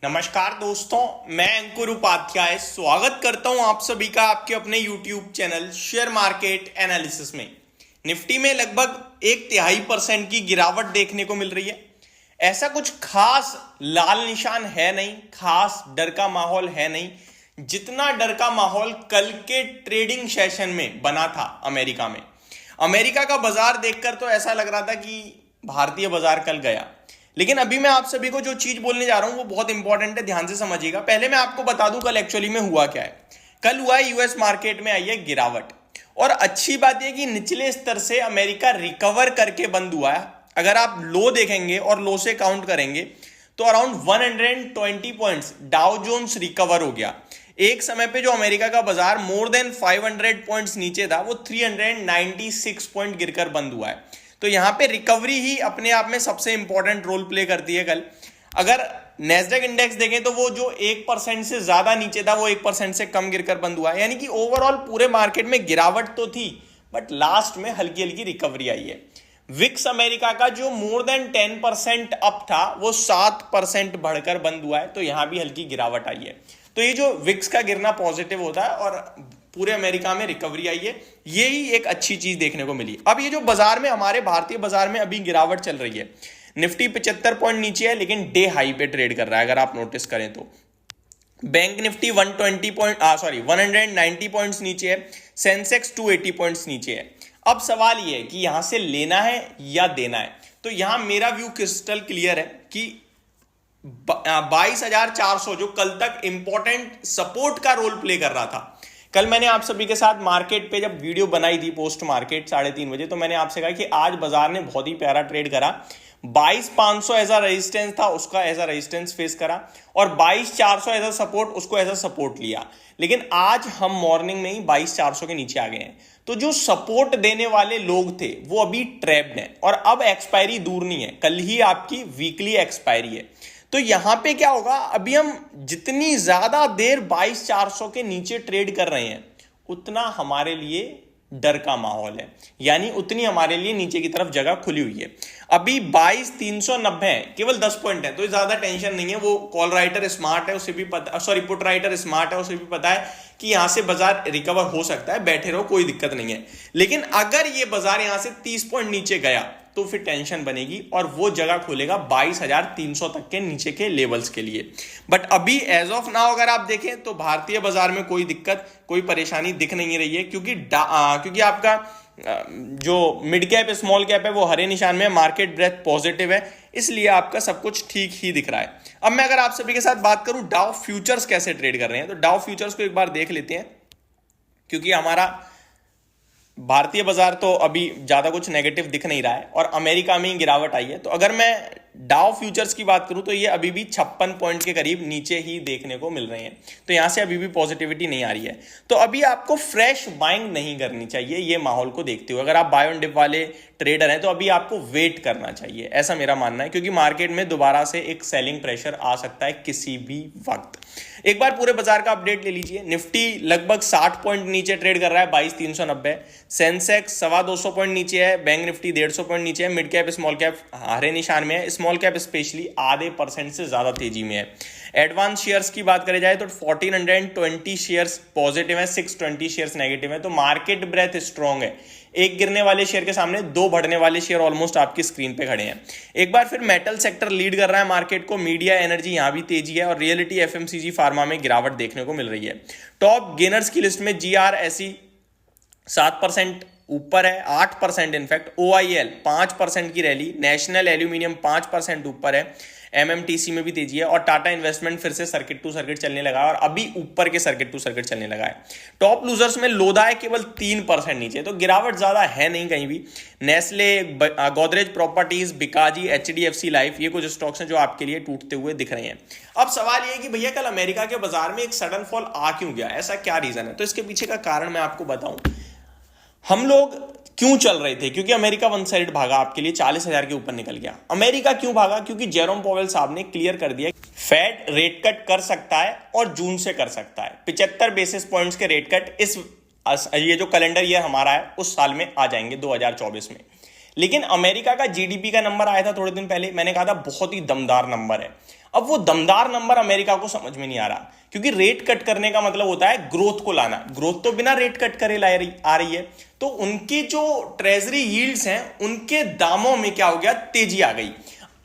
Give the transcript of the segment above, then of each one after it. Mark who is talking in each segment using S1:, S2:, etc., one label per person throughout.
S1: नमस्कार दोस्तों, मैं अंकुर उपाध्याय स्वागत करता हूं आप सभी का आपके अपने YouTube channel share market analysis में। निफ्टी में लगभग 1/3% की गिरावट देखने को मिल रही है। ऐसा कुछ खास लाल निशान है नहीं, खास डर का माहौल है नहीं, जितना डर का माहौल कल के ट्रेडिंग सेशन में बना था अमेरिका में। अमेरिका का बाजार देखकर तो ऐसा लग रहा था कि भारतीय बाजार कल गया। लेकिन अभी मैं आप सभी को जो चीज बोलने जा रहा हूं वो बहुत इंपॉर्टेंट है, ध्यान से समझिएगा। पहले मैं आपको बता दूं कल एक्चुअली में हुआ क्या है। कल हुआ है यूएस मार्केट में आई है गिरावट, और अच्छी बात यह कि निचले स्तर से अमेरिका रिकवर करके बंद हुआ है। अगर आप लो देखेंगे और लो से काउंट करेंगे तो around 120 points Dow Jones recover हो गया। एक समय पे जो अमेरिका का बाजार मोर देन 500 पॉइंट्स नीचे था वो 396 पॉइंट गिरकर बंद हुआ है। तो यहां पे रिकवरी ही अपने आप में सबसे इंपॉर्टेंट रोल प्ले करती है। कल अगर नेस्डेक इंडेक्स देखें तो वो जो 1% से ज्यादा नीचे था वो 1% से कम गिरकर बंद हुआ है। यानी कि ओवरऑल पूरे मार्केट में गिरावट तो थी, बट लास्ट में हल्की हल्की रिकवरी आई है। विक्स अमेरिका का जो मोर देन 10% अप था वो 7% बढ़कर बंद हुआ है, तो यहां भी हल्की गिरावट आई है। तो ये जो विक्स का गिरना पॉजिटिव होता है और पूरे अमेरिका में रिकवरी आई है, यही एक अच्छी चीज देखने को मिली। अब ये जो बाजार में हमारे भारतीय बाजार में अभी गिरावट चल रही है, निफ्टी 75 पॉइंट नीचे है लेकिन डे हाई पे ट्रेड कर रहा है। अगर आप नोटिस करें तो बैंक निफ्टी 190 पॉइंट्स नीचे है, सेंसेक्स 280 पॉइंट्स नीचे है। अब सवाल यह है कि यहां से लेना है या देना है। तो यहां मेरा व्यू क्रिस्टल क्लियर है कि 22,400 जो कल तक इंपॉर्टेंट सपोर्ट का रोल प्ले कर रहा था। कल मैंने आप सभी के साथ मार्केट पे जब वीडियो बनाई थी पोस्ट मार्केट 3:30 बजे, तो मैंने आपसे कहा कि आज बाजार ने बहुत ही प्यारा ट्रेड करा। 22,500 एज अ रेजिस्टेंस था, उसका एज अ रेजिस्टेंस फेस करा, और 22,400 एज अ सपोर्ट, उसको एज अ सपोर्ट लिया। लेकिन आज हम मॉर्निंग में ही 22,400 के नीचे आ गए हैं। तो जो सपोर्ट देने वाले लोग थे वो अभी ट्रैप्ड हैं, और अब एक्सपायरी दूर नहीं है, कल ही आपकी वीकली एक्सपायरी है। तो यहां पे क्या होगा, अभी हम जितनी ज्यादा देर 22,400 के नीचे ट्रेड कर रहे हैं उतना हमारे लिए डर का माहौल है, यानी उतनी हमारे लिए नीचे की तरफ जगह खुली हुई है। अभी 22,390 है, केवल 10 पॉइंट है, तो ज्यादा टेंशन नहीं है। वो कॉल राइटर स्मार्ट है, उसे भी पता, सॉरी पुट राइटर स्मार्ट है, उसे भी पता है कि यहां से बाजार रिकवर हो सकता है, बैठे रहो, कोई दिक्कत नहीं है। लेकिन अगर ये बाजार यहां से 30 पॉइंट नीचे गया तो फिर टेंशन बनेगी, और वो जगह खोलेगा 22,300 तक के नीचे के लेवल्स के लिए। बट अभी एज ऑफ नाउ अगर आप देखें तो भारतीय बाजार में कोई दिक्कत, कोई परेशानी दिख नहीं रही है, क्योंकि आपका जो मिड कैप स्मॉल कैप है वो हरे निशान में है, मार्केट ब्रेथ पॉजिटिव है, इसलिए आपका सब कुछ ठीक ही दिख रहा है। अब मैं अगर आप सभी के साथ बात करूं डाउ फ्यूचर्स कैसे ट्रेड कर रहे हैं, तो डाउ फ्यूचर्स को एक बार देख लेते हैं, क्योंकि हमारा भारतीय बाजार तो अभी ज्यादा कुछ नेगेटिव दिख नहीं रहा है और अमेरिका में ही गिरावट आई है। तो अगर मैं डाउ फ्यूचर्स की बात करूं तो ये अभी भी 56 पॉइंट के करीब नीचे ही देखने को मिल रहे हैं, तो यहां से अभी भी पॉजिटिविटी नहीं आ रही है। तो अभी आपको फ्रेश बाइंग नहीं करनी चाहिए ये माहौल को देखते हुए। अगर आप बाय ऑन डिप वाले ट्रेडर हैं तो अभी आपको वेट करना चाहिए, ऐसा मेरा मानना है, क्योंकि मार्केट में दोबारा से एक सेलिंग प्रेशर आ सकता है किसी भी वक्त। एक बार पूरे बाजार का अपडेट ले लीजिए। निफ्टी लगभग 60 पॉइंट नीचे ट्रेड कर रहा है, 22,390। सेंसेक्स 225 पॉइंट नीचे है, बैंक निफ्टी 150 पॉइंट नीचे है, मिड कैप स्मॉल कैप हरे निशान में है, स्मॉल कैप स्पेशली आधे % से ज्यादा तेजी में है। एडवांस शेयर्स की बात करी जाए तो 1420 शेयर्स पॉजिटिव है, 620 शेयर्स नेगेटिव है। तो मार्केट ब्रेथ स्ट्रॉन्ग है, एक गिरने वाले शेयर के सामने दो बढ़ने वाले शेयर ऑलमोस्ट आपकी स्क्रीन पे खड़े हैं। एक बार फिर मेटल सेक्टर लीड कर रहा है मार्केट को, मीडिया एनर्जी यहां भी तेजी है, और रियलिटी एफएमसीजी फार्मा में गिरावट देखने को मिल रही है। टॉप गेनर्स की लिस्ट में जीआरएसई 7% ऊपर है, 8% इनफैक्ट। ओआईएल 5% की रैली, नेशनल एल्यूमिनियम 5% ऊपर है, एमएमटीसी में भी तेजी है, और टाटा इन्वेस्टमेंट फिर से सर्किट टू सर्किट चलने लगा है, और अभी ऊपर के सर्किट टू सर्किट चलने लगा है। टॉप लूजर्स में लोधा है केवल 3% नीचे, तो गिरावट ज्यादा है नहीं कहीं भी। Nestle, Godrej properties, Bikaji, HDFC life, ये कुछ स्टॉक्स हैं जो आपके लिए टूटते हुए दिख रहे हैं। अब सवाल ये है कि भैया कल अमेरिका के बाजार में एक सडन फॉल आ क्यों गया, ऐसा क्या रीजन है? तो इसके पीछे का कारण मैं आपको बताऊं। हम लोग क्यों चल रहे थे, क्योंकि अमेरिका वन साइड भागा, आपके लिए 40,000 के ऊपर निकल गया। अमेरिका क्यों भागा? क्योंकि जेरोम पॉवेल साहब ने क्लियर कर दिया फेड रेट कट कर सकता है और जून से कर सकता है। 75 बेसिस पॉइंट्स के रेट कट ये जो कैलेंडर ईयर हमारा है उस साल में आ जाएंगे 2024 में। लेकिन अमेरिका का जीडीपी का नंबर आया था थोड़े दिन पहले, मैंने कहा था बहुत ही दमदार नंबर है। अब वो दमदार नंबर अमेरिका को समझ में नहीं आ रहा, क्योंकि रेट कट करने का मतलब होता है ग्रोथ को लाना। ग्रोथ तो बिना रेट कट करे आ रही है। तो उनकी जो ट्रेजरी यील्ड्स हैं उनके दामों में क्या हो गया, तेजी आ गई।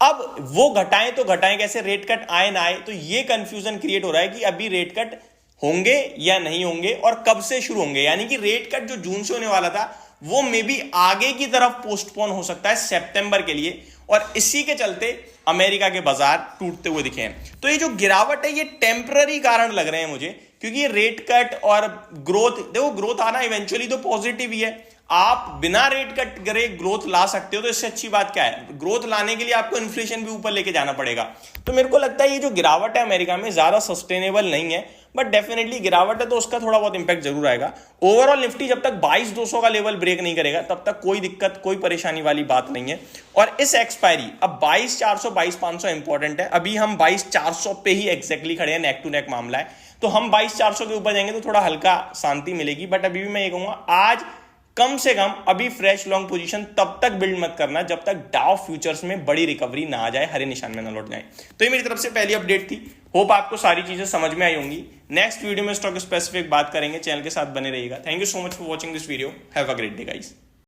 S1: अब वो घटाएं तो घटाएं कैसे, रेट कट आए ना आए। तो ये कंफ्यूजन क्रिएट हो रहा है कि अभी रेट कट होंगे या नहीं होंगे और कब से शुरू होंगे। यानी कि रेट कट जो जून से होने वाला था वो मे बी आगे की तरफ पोस्टपोन हो सकता है सितंबर के लिए, और इसी के चलते अमेरिका के बाजार टूटते हुए दिखे हैं। तो ये जो गिरावट है ये टेम्पररी कारण लग रहे हैं मुझे, क्योंकि ये रेट कट और ग्रोथ, देखो ग्रोथ आना इवेंचुअली तो पॉजिटिव ही है। आप बिना रेट कट करे ग्रोथ ला सकते हो, तो इससे अच्छी बात क्या है। ग्रोथ लाने के लिए आपको इन्फ्लेशन भी ऊपर लेके जाना पड़ेगा। तो मेरे को लगता है ये जो गिरावट है अमेरिका में ज्यादा सस्टेनेबल नहीं है, बट डेफिनेटली गिरावट है तो उसका थोड़ा बहुत इंपैक्ट जरूर आएगा। ओवरऑल निफ्टी जब तक 22,200 का लेवल ब्रेक नहीं करेगा तब तक कोई दिक्कत, कोई परेशानी वाली बात नहीं है। और इस एक्सपायरी अब 22,400 22,500 इंपॉर्टेंट है। अभी हम 22,400 पे ही एग्जैक्टली खड़े हैं, नेक टू नेक मामला है। तो हम 22,400 के ऊपर जाएंगे तो थोड़ा हल्का शांति मिलेगी, बट अभी भी मैं ये कहूंगा आज कम से कम अभी फ्रेश लॉन्ग पोजीशन तब तक बिल्ड मत करना जब तक डाउ फ्यूचर्स में बड़ी रिकवरी ना आ जाए, हरे निशान में ना लौट जाए। तो ये मेरी तरफ से पहली अपडेट थी। होप आपको सारी चीजें समझ में आई होंगी। नेक्स्ट वीडियो में स्टॉक स्पेसिफिक बात करेंगे, चैनल के साथ बने रहिएगा। Thank you so much for watching this video. Have a great day guys.